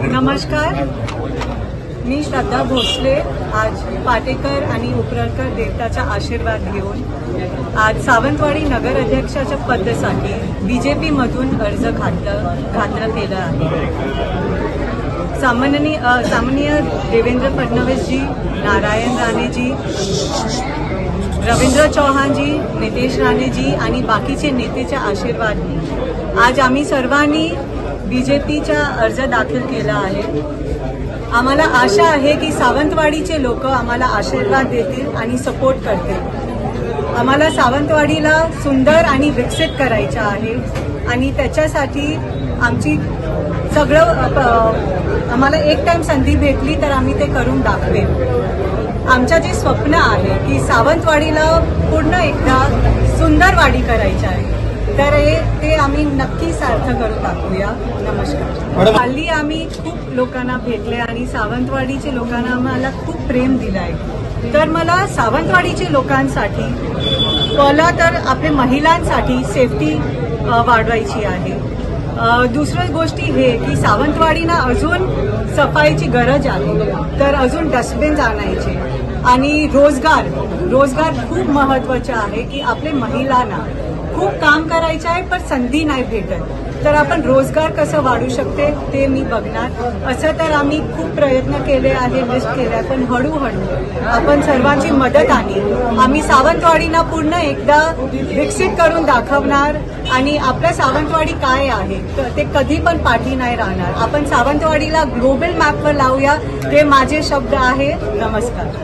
नमस्कार, मी श्रद्धा भोसले आज पाटेकर आणि उपरळकर देवताचा आशीर्वाद घेऊन आज सावंतवाडी नगर अध्यक्षाच्या पदासाठी बीजेपी मधून अर्ज घातला केला आहे। सामान्य देवेंद्र फडणवीस जी, नारायण राणे जी, रवींद्र चौहान जी, नितेश राणे जी आणि बाकीचे नेतेच्या आशीर्वादाने आज आम्ही सर्वांनी बीजेपीचा अर्ज दाखल केला आहे। आम्हाला आशा आहे की सावंतवाडीचे लोक आम्हाला आशीर्वाद देतील आणि सपोर्ट करतील। आम्हाला सावंतवाडीला सुंदर आणि विकसित करायचं आहे आणि त्याच्यासाठी आमची आम्हाला एक टाइम संधी भेटली तर आम्ही ते करून दाखवेल। आमचं जे स्वप्न आहे की सावंतवाडीला पूर्ण एकदा सुंदर वाडी करायची आहे, तर ते आम्ही नक्की सार्थ करून दाखवूया। नमस्कार। हल्ली आम्ही खूप लोकांना भेटले आणि सावंतवाडीचे लोकांना आम्हाला खूप प्रेम दिलं आहे। तर मला सावंतवाडीचे लोकांसाठी पहिला तर आपल्या महिलांसाठी सेफ्टी वाढवायची आहे। दुसरी गोष्टी हे की सावंतवाडीना अजून सफाईची गरज आहे, तर अजून डस्टबिन आणायचे आणि रोजगार खूप महत्त्वाचा आहे की आपल्या महिलांना खूप काम करायचं आहे पण संधी नाही भेटत, तर आपण रोजगार कसं वाढू शकते ते मी बघणार। असं तर आम्ही खूप प्रयत्न केले आहे, लिस्ट केले आहे, पण हळूहळू आपण सर्वांची मदत आणि आम्ही सावंतवाडीला पूर्ण एकदा विकसित करून दाखवणार आणि आपल्या सावंतवाडी काय आहे ते कधी पण पाठी नाही राहणार। आपण सावंतवाडीला ग्लोबल मॅपवर लावूया, ते माझे शब्द आहे। नमस्कार।